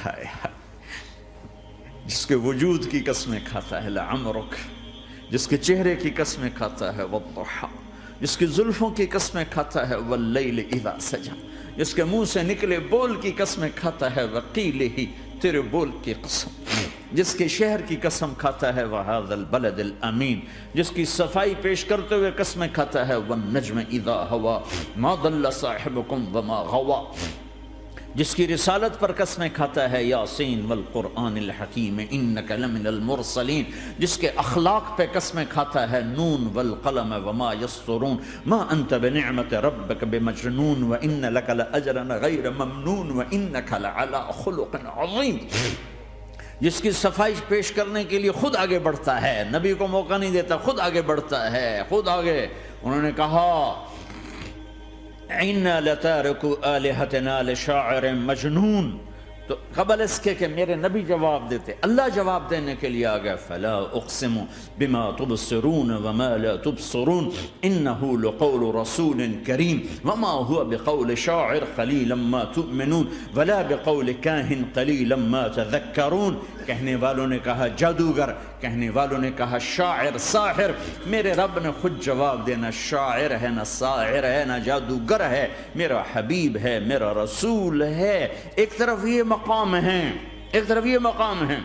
ہائے ہائے، جس کے وجود کی قسمیں کھاتا ہے لعمرک، جس کے چہرے کی قسمیں کھاتا ہے والضحی، جس کی زلفوں کی قسمیں کھاتا ہے واللیل اذا سجا، جس کے منہ سے نکلے بول کی قسمیں کھاتا ہے وقیلہ، تیرے بول کی قسم، جس کے شہر کی قسم کھاتا ہے وہذا البلد الامین، جس کی صفائی پیش کرتے ہوئے قسمیں کھاتا ہے والنجم اذا ہوا ما ضل صاحبکم وما غوا، جس کی رسالت پر قسمیں کھاتا ہے یاسین والقرآن الحکیم انک لمن المرسلین، جس کے اخلاق پہ قسمیں کھاتا ہے نون والقلم وما یسطرون ما انت بنعمت ربک بمجنون وان لک لاجرا غیر ممنون وانک لعلی خلق عظیم، جس کی صفائی پیش کرنے کے لیے خود آگے بڑھتا ہے، نبی کو موقع نہیں دیتا، خود آگے بڑھتا ہے، خود آگے۔ انہوں نے کہا اِنَّا لَتَارِكُ آلِهَتِنَا لِشَاعِرٍ مَجْنُونَ، تو قبل اس کے کہ میرے نبی جواب دیتے، اللہ جواب دینے کے لیے آ گیا فَلَا أُقْسِمُ بِمَا تُبْصِرُونَ وَمَا لَا تُبْصِرُونَ إِنَّهُ لَقَوْلُ رَسُولٍ كَرِيمٍ وَمَا هُوَ بِقَوْلِ شَاعِرٍ قَلِيلًا مَا تُؤْمِنُونَ وَلَا بِقَوْلِ كَاهِنٍ قَلِيلًا مَا تَذَكَّرُونَ۔ کہنے والوں نے کہا جادوگر، کہنے والوں نے کہا شاعر، ساحر، میرے رب نے خود جواب دینا شاعر ہے نہ ساحر ہے نہ جادوگر ہے، میرا حبیب ہے، میرا رسول ہے۔ ایک طرف یہ مقام ہے، ایک طرف یہ مقام ہے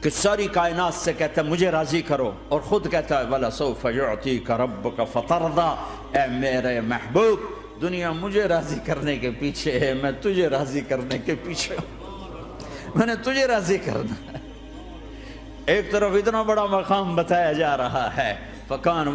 کہ ساری کائنات سے کہتا ہے مجھے راضی کرو، اور خود کہتا ہے وَلَسَوْفَ يُعْطِيكَ رَبُّكَ فَتَرْضَىٰ، اے میرے محبوب دنیا مجھے راضی کرنے کے پیچھے ہے، میں تجھے راضی کرنے کے پیچھے ہوں، میں نے تجھے راضی کرنا ہے۔ ایک طرف اتنا بڑا مقام بتایا جا رہا ہے فَكَانَ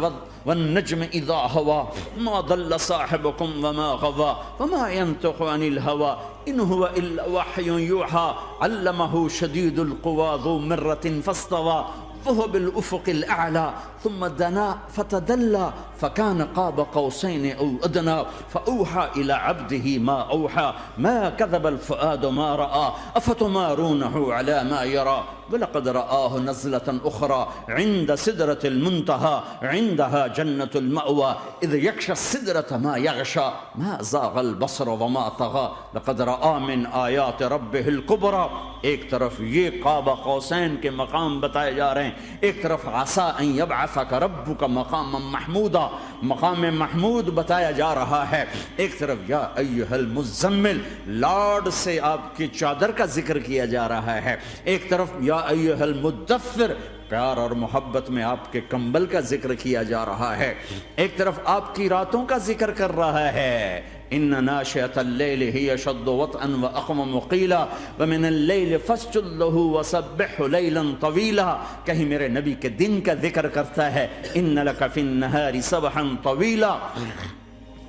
وَالنَّجْمِ إِذَا هَوَىٰ مَا ضَلَّ صَاحِبُكُمْ وَمَا غَوَىٰ وَمَا يَنطِقُ عَنِ الْهَوَىٰ إِنْ هُوَ إِلَّا وَحْيٌ يُوحَىٰ عَلَّمَهُ شَدِيدُ الْقُوَىٰ ذُو مِرَّةٍ فَاسْتَوَىٰ وهو بالأفق الأعلى ثم دنا فتدلى فكان قاب قوسين أو أدنى فأوحى إلى عبده ما أوحى ما كذب الفؤاد ما رأى أفتمارونه على ما يرى ولقد رآه نزلة أخرى عند سدرة المنتهى عندها جنة المأوى إذ يغشى السدرة ما يغشى ما زاغ البصر وما طغى لقد رأى من آيات ربه الكبرى۔ ایک طرف یہ قاب قوسین کے مقام بتائے جا رہے ہیں، ایک طرف عسیٰ ان یبعثک ربک مقاما محمودا، مقام محمود بتایا جا رہا ہے، ایک طرف یا ایھا المزمل لاڈ سے آپ کی چادر کا ذکر کیا جا رہا ہے، ایک طرف یا ایھا المدثر پیار اور محبت میں آپ کے کمبل کا ذکر کیا جا رہا ہے، ایک طرف آپ کی راتوں کا ذکر کر رہا ہے ان ناشئۃ اللیل ہی اشد وطئا واقوم قیلا ومن اللیل فاسجد لہ وسبحہ لیلا طویلا۔ کہیں میرے نبی کے دن کا ذکر کرتا ہے ان لک فی النہار سبحا طویلا،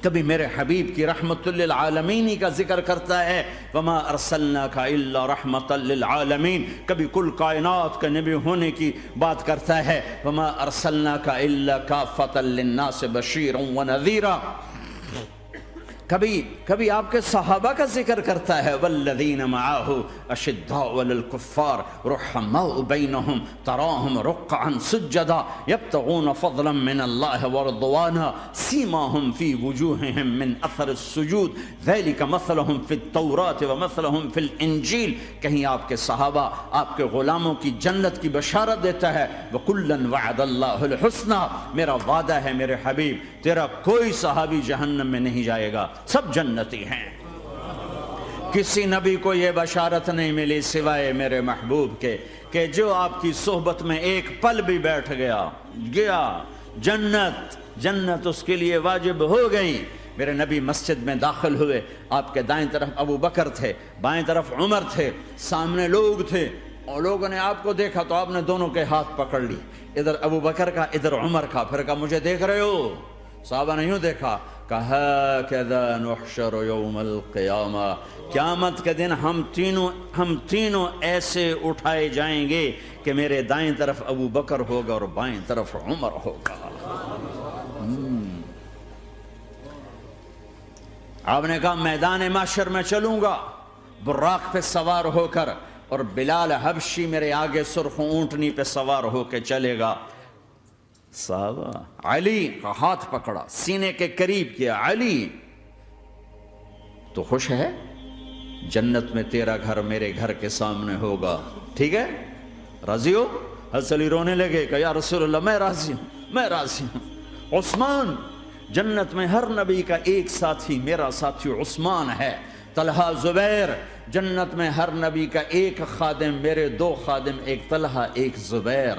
کبھی میرے حبیب کی رحمت للعالمین کا ذکر کرتا ہے وما ارسلناک الا رحمتا للعالمین، کبھی کل کائنات کا نبی ہونے کی بات کرتا ہے وما ارسلناک الا کافۃ للناس بشیرا ونذیرا، کبھی آپ کے صحابہ کا ذکر کرتا ہے والذین معہ اشداء علی الکفار رحماء بینہم تراہم رکعا سجدا یبتغون فضلا من اللہ ورضوانا سیماہم فی وجوہہم من اثر السجود ذلک مثلہم فی التوراۃ ومثلہم فی الانجیل۔ کہیں آپ کے صحابہ آپ کے غلاموں کی جنت کی بشارت دیتا ہے وکلا وعد اللہ الحسنی، میرا وعدہ ہے میرے حبیب تیرا کوئی صحابی جہنم میں نہیں جائے گا، سب جنتی ہیں۔ کسی نبی کو یہ بشارت نہیں ملی سوائے میرے محبوب کے کہ جو آپ کی صحبت میں ایک پل بھی بیٹھ گیا جنت اس کے لیے واجب ہو گئی۔ میرے نبی مسجد میں داخل ہوئے، آپ کے دائیں طرف ابو بکر تھے، بائیں طرف عمر تھے، سامنے لوگ تھے، اور لوگوں نے آپ کو دیکھا تو آپ نے دونوں کے ہاتھ پکڑ لی، ادھر ابو بکر کا ادھر عمر کا، پھر کہا مجھے دیکھ رہے ہو؟ صحابہ نے یوں دیکھا، کہا کذا نحشر یوم القیامہ، قیامت کے دن ہم تینوں ایسے اٹھائے جائیں گے کہ میرے دائیں طرف ابو بکر ہوگا اور بائیں طرف عمر ہوگا۔ آپ نے کہا میدان محشر میں چلوں گا براق پہ سوار ہو کر، اور بلال حبشی میرے آگے سرخ اونٹنی پہ سوار ہو کے چلے گا۔ صحابہ علی کا ہاتھ پکڑا، سینے کے قریب کیا، علی تو خوش ہے؟ جنت میں تیرا گھر میرے گھر کے سامنے ہوگا، ٹھیک ہے؟ راضی ہو؟ حضرت علی رونے لگے کہ یا رسول اللہ میں راضی ہوں، میں راضی ہوں۔ عثمان، جنت میں ہر نبی کا ایک ساتھی میرا ساتھی عثمان ہے۔ طلحہ، زبیر، جنت میں ہر نبی کا ایک خادم میرے دو خادم، ایک طلحہ ایک زبیر۔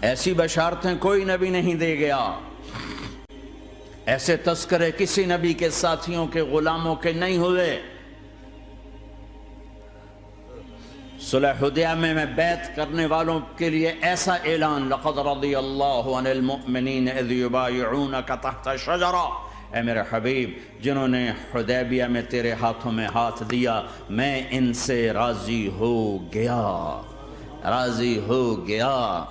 ایسی بشارتیں کوئی نبی نہیں دے گیا، ایسے تذکرے کسی نبی کے ساتھیوں کے غلاموں کے نہیں ہوئے۔ صلح حدیبیہ میں بیعت کرنے والوں کے لیے ایسا اعلان، لقد رضی اللہ عن المؤمنین اذ یبایعونک تحت شجرہ، اے میرے حبیب جنہوں نے حدیبیہ میں تیرے ہاتھوں میں ہاتھ دیا میں ان سے راضی ہو گیا، راضی ہو گیا۔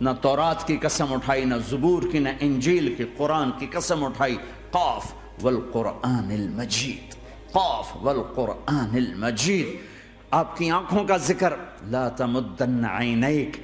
نہ تورات کی قسم اٹھائی، نہ زبور کی، نہ انجیل کی، قرآن کی قسم اٹھائی۔ قاف والقرآن المجید، قاف والقرآن المجید۔ آپ کی آنکھوں کا ذکر، لا تمدن عینیک،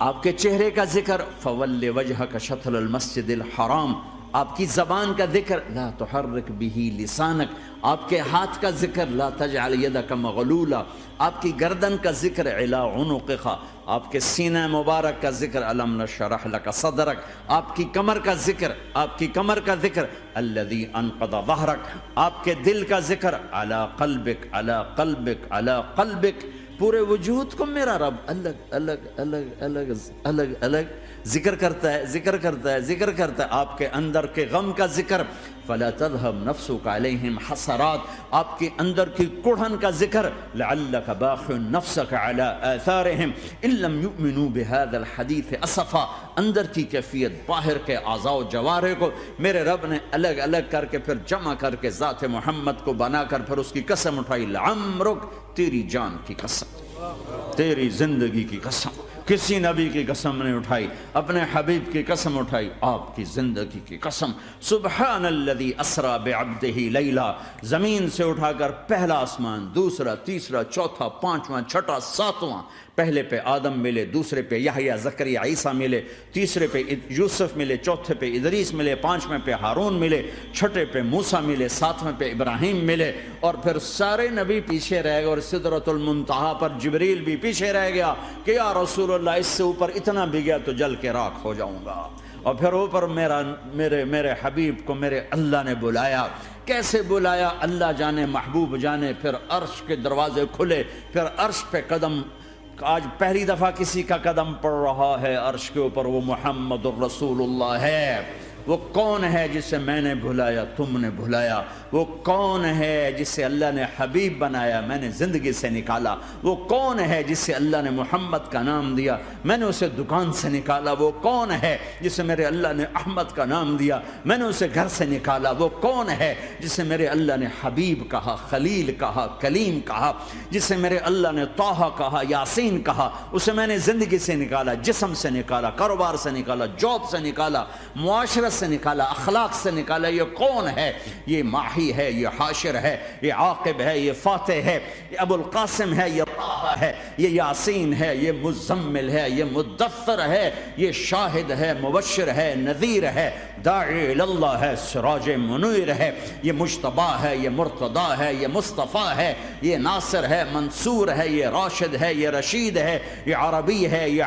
آپ کے چہرے کا ذکر، فول وجہک شطر المسجد الحرام، آپ کی زبان کا ذکر، لا تحرک بہ لسانک، آپ کے ہاتھ کا ذکر، لا تجعل یدک مغلولا، آپ کی گردن کا ذکر، علی عنقک، آپ کے سینہ مبارک کا ذکر، الم نشرح لک صدرک، آپ کی کمر کا ذکر، آپ کی کمر کا ذکر، الذی انقض ظہرک، آپ کے دل کا ذکر، علی قلبک، علی قلبک، علی قلبک۔ پورے وجود کو میرا رب الگ الگ الگ الگ الگ الگ ذکر کرتا ہے، ذکر کرتا ہے، ذکر کرتا ہے۔ آپ کے اندر کے غم کا ذکر، فلا تذهب نفسك علیہم حسرات، آپ کے اندر کی کڑھن کا ذکر، لعلک باخع نفسک علی آثارہم ان لم یؤمنوا بهذا الحدیث اسفا، اندر کی کیفیت، باہر کے اعضاء و جوارح کو میرے رب نے الگ الگ کر کے پھر جمع کر کے ذات محمد کو بنا کر پھر اس کی قسم اٹھائی، لعمرک، تیری جان کی قسم، تیری زندگی کی قسم۔ کسی نبی کی قسم نہیں اٹھائی، اپنے حبیب کی قسم اٹھائی، آپ کی زندگی کی قسم۔ سبحان الذی اسری بعبدہ لیلا، زمین سے اٹھا کر پہلا آسمان، دوسرا، تیسرا، چوتھا، پانچواں، چھٹا، ساتواں، پہلے پہ آدم ملے، دوسرے پہ یحییٰ، زکریا، عیسیٰ ملے، تیسرے پہ یوسف ملے، چوتھے پہ ادریس ملے، پانچویں پہ ہارون ملے، چھٹے پہ موسیٰ ملے، ساتویں پہ ابراہیم ملے، اور پھر سارے نبی پیچھے رہ گئے، اور سدرۃ المنتہا پر جبریل بھی پیچھے رہ گیا کہ یا رسول اللہ اس سے اوپر اتنا بھی گیا تو جل کے راکھ ہو جاؤں گا۔ اور پھر اوپر میرے حبیب کو میرے اللہ نے بلایا۔ کیسے بلایا اللہ جانے، محبوب جانے۔ پھر عرش کے دروازے کھلے، پھر عرش پہ قدم، آج پہلی دفعہ کسی کا قدم پڑ رہا ہے عرش کے اوپر، وہ محمد الرسول اللہ ہے۔ وہ کون ہے جسے میں نے بھلایا، تم نے بھلایا؟ وہ کون ہے جسے اللہ نے حبیب بنایا، میں نے زندگی سے نکالا؟ وہ کون ہے جسے اللہ نے محمد کا نام دیا، میں نے اسے دکان سے نکالا؟ وہ کون ہے جسے میرے اللہ نے احمد کا نام دیا، میں نے اسے گھر سے نکالا؟ وہ کون ہے جسے میرے اللہ نے حبیب کہا، خلیل کہا، کلیم کہا، جسے میرے اللہ نے طٰہٰ کہا، یاسین کہا؟ اسے میں نے زندگی سے نکالا، جسم سے نکالا، کاروبار سے نکالا، جاب سے نکالا، معاشرت سے نکالا، اخلاق سے نکالا۔ یہ کون ہے؟ یہ ماہی ہے، یہ حاشر ہے، یہ عاقب ہے، یہ فاتح ہے، یہ ابو القاسم ہے، یہ طٰہٰ ہے، یہ یاسین ہے، یہ مزمل ہے، یہ مدثر ہے، یہ شاہد ہے، مبشر ہے، نذیر ہے، داعی اللہ ہے، سراج منیر ہے، یہ مجتبی ہے، یہ مرتضی ہے، یہ مصطفیٰ ہے، یہ ناصر ہے، منصور ہے، یہ راشد ہے، یہ رشید ہے، یہ عربی ہے، یہ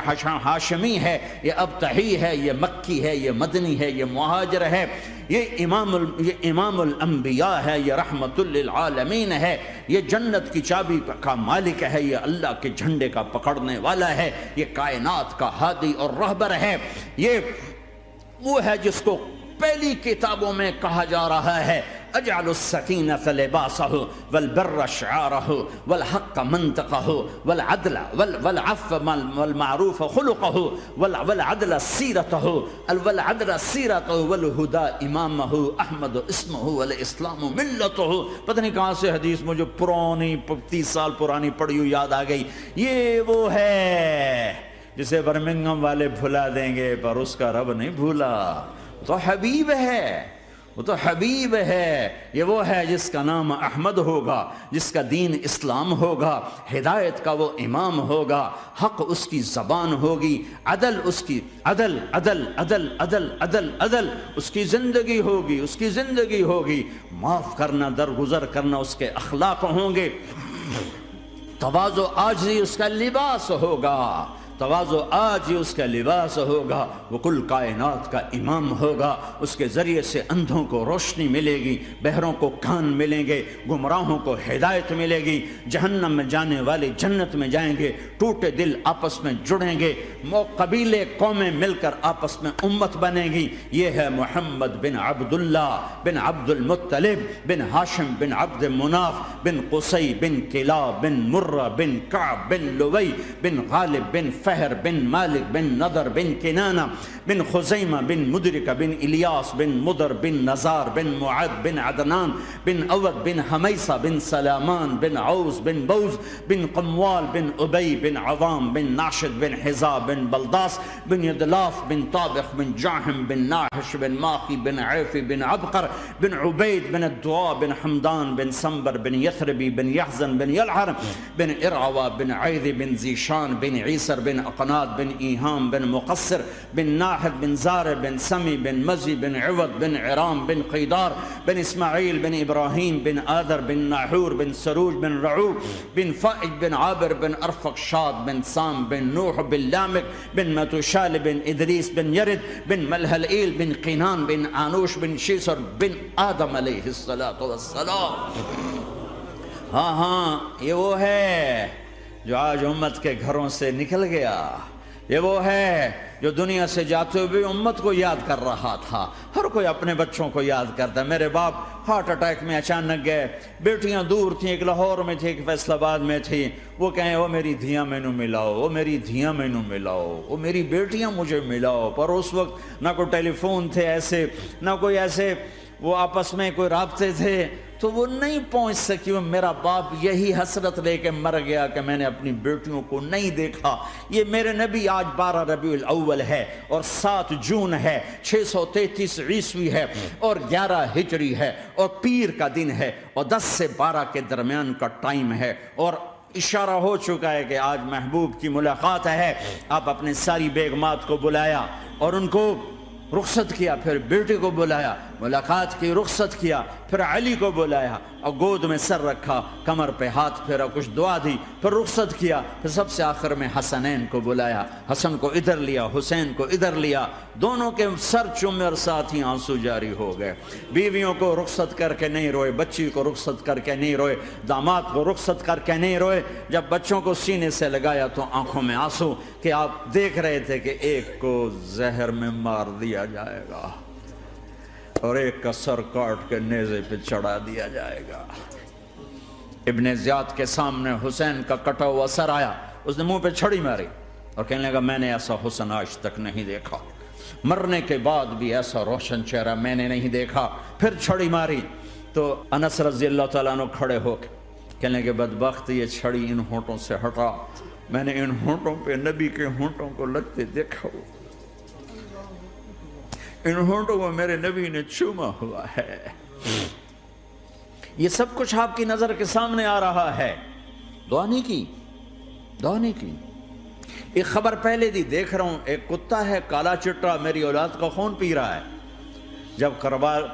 ہاشمی ہے، یہ ابتحی ہے، یہ مکی ہے، یہ مدنی ہے، یہ مہاجر ہے، یہ امام الانبیاء ہے، یہ رحمت للعالمین ہے، یہ جنت کی چابی کا مالک ہے، یہ اللہ کے جھنڈے کا پکڑنے والا ہے، یہ کائنات کا ہادی اور رہبر ہے۔ یہ وہ ہے جس کو پہلی کتابوں میں کہا جا رہا ہے اجعل السکینۃ لباسہ والبر شعارہ والحق منطقہ والعدل والعفو والمعروف خلقہ والعدل سیرتہ والہدى امامہ احمد اسمہ والاسلام ملتہ۔ پتہ نہیں کہاں سے حدیث مجھے پرانی 30 سال پرانی پڑھی ہوئی یاد آ گئی۔ یہ وہ ہے جسے برمنگھم والے بھلا دیں گے پر اس کا رب نہیں بھولا، تو حبیب ہے، وہ تو حبیب ہے، یہ وہ ہے جس کا نام احمد ہوگا، جس کا دین اسلام ہوگا، ہدایت کا وہ امام ہوگا، حق اس کی زبان ہوگی، عدل اس کی عدل عدل عدل عدل عدل عدل اس کی زندگی ہوگی، اس کی زندگی ہوگی، معاف کرنا، درگزر کرنا اس کے اخلاق ہوں گے، تواضع عاجزی اس کا لباس ہوگا، تواضع آج ہی اس کا لباس ہوگا، وہ کل کائنات کا امام ہوگا، اس کے ذریعے سے اندھوں کو روشنی ملے گی، بہروں کو کان ملیں گے، گمراہوں کو ہدایت ملے گی، جہنم میں جانے والے جنت میں جائیں گے، ٹوٹے دل آپس میں جڑیں گے، قبیلے قومیں مل کر آپس میں امت بنیں گی۔ یہ ہے محمد بن عبداللہ بن عبد المطلب بن ہاشم بن عبد مناف بن قصی بن کلاب بن مرہ بن کعب بن لوی بن غالب بن فہر بن مالک بن نضر بن کنانہ بن خزیمہ بن مدرکہ بن الیاس بن مدر بن نزار بن معد بن عدنان بن اود بن حمیسہ بن سلامان بن عوز بن بوز بن قموال بن ابی بن عوام بن ناشد بن حزاب بن بلداس بن یدلاف بن طابخ بن جاہم بن ناحش بن ماخی بن عیفی بن عبقر بن عبید بن الدعاء بن حمدان بن سنبر بن یثربی بن یحزن بن یلعر بن ارعوہ بن عیذ بن زیشان بن عیسر بن اقناد بن ایہام بن مقصر بن ناحد بن زار بن سمی بن مزی بن عوض بن عرام بن قیدار بن اسماعیل بن ابراہیم بن آدر بن ناحور بن سروج بن رعوب بن فائج بن عابر بن ارفق شاد بن سام بن نوح بن لامک بن متوشال بن ادریس بن یرد بن ملہلئیل بن قینان بن آنوش بن شیسر بن آدم علیہ السلام۔ ہاں یہ وہ ہے جو آج امت کے گھروں سے نکل گیا، یہ وہ ہے جو دنیا سے جاتے ہوئے امت کو یاد کر رہا تھا۔ ہر کوئی اپنے بچوں کو یاد کرتا ہے۔ میرے باپ ہارٹ اٹیک میں اچانک گئے، بیٹیاں دور تھیں، ایک لاہور میں تھی، ایک فیصل آباد میں تھی، وہ کہیں وہ میری دھیاں مینوں ملاؤ، وہ میری دھیاں مینوں ملاؤ، وہ میری بیٹیاں مجھے ملاؤ۔ پر اس وقت نہ کوئی ٹیلی فون تھے ایسے، نہ کوئی ایسے وہ آپس میں کوئی رابطے تھے، تو وہ نہیں پہنچ سکی۔ وہ میرا باپ یہی حسرت لے کے مر گیا کہ میں نے اپنی بیٹیوں کو نہیں دیکھا۔ یہ میرے نبی آج 12 ربیع الاول ہے اور 7 جون ہے، 633 عیسوی ہے اور 11 ہجری ہے اور پیر کا دن ہے اور 10 سے 12 کے درمیان کا ٹائم ہے، اور اشارہ ہو چکا ہے کہ آج محبوب کی ملاقات ہے۔ آپ اپنے ساری بیگمات کو بلایا اور ان کو رخصت کیا، پھر بیٹے کو بلایا، ملاقات کی، رخصت کیا، پھر علی کو بلایا اور گود میں سر رکھا، کمر پہ ہاتھ پھیرا، کچھ دعا دی، پھر رخصت کیا، پھر سب سے آخر میں حسنین کو بلایا، حسن کو ادھر لیا، حسین کو ادھر لیا، دونوں کے سر چومے اور ساتھ ہی آنسو جاری ہو گئے۔ بیویوں کو رخصت کر کے نہیں روئے، بچی کو رخصت کر کے نہیں روئے، داماد کو رخصت کر کے نہیں روئے، جب بچوں کو سینے سے لگایا تو آنکھوں میں آنسو کہ آپ دیکھ رہے تھے کہ ایک کو زہر میں مار دیا جائے گا اور ایک کا سر کاٹ کے نیزے پہ چڑھا دیا جائے گا۔ ابن زیاد کے سامنے حسین کا کٹا ہوا سر آیا، اس نے منہ پہ چھڑی ماری اور کہنے لگا میں نے ایسا حسن آج تک نہیں دیکھا، مرنے کے بعد بھی ایسا روشن چہرہ میں نے نہیں دیکھا۔ پھر چھڑی ماری تو انس رضی اللہ تعالیٰ عنہ کھڑے ہو کے کہنے لگے بدبخت یہ چھڑی ان ہونٹوں سے ہٹا، میں نے ان ہونٹوں پہ نبی کے ہونٹوں کو لگتے دیکھا، ان ہونٹوں کو میرے نبی نے چوما ہوا ہے۔ یہ سب کچھ آپ کی نظر کے سامنے آ رہا ہے، دعا نہیں کی، دعا نہیں کی۔ ایک خبر پہلے دی دیکھ رہا ہوں، ایک کتا ہے کالا چٹا میری اولاد کا خون پی رہا ہے۔ جب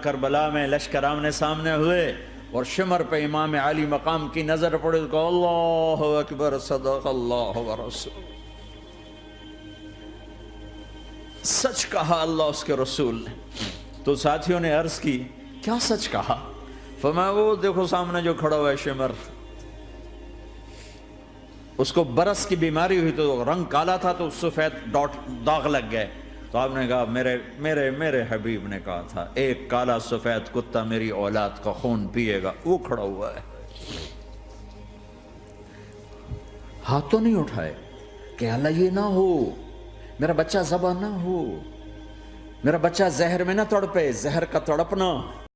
کربلا میں لشکر آمنے سامنے ہوئے اور شمر پہ امام علی مقام کی نظر پڑے تو کہا اللہ اکبر صدق اللہ ورسول، سچ کہا اللہ اس کے رسول نے۔ تو ساتھیوں نے عرض کی کیا سچ کہا؟ فرمایا وہ دیکھو سامنے جو کھڑا ہوا ہے شمر، اس کو برس کی بیماری ہوئی تو رنگ کالا تھا تو سفید داغ لگ گئے، تو آپ نے کہا میرے حبیب نے کہا تھا ایک کالا سفید کتا میری اولاد کا خون پیے گا، وہ کھڑا ہوا ہے۔ ہاتھ تو نہیں اٹھائے کہ اللہ یہ نہ ہو، میرا بچہ ذبح نہ ہو، میرا بچہ زہر میں نہ تڑپے، زہر کا تڑپنا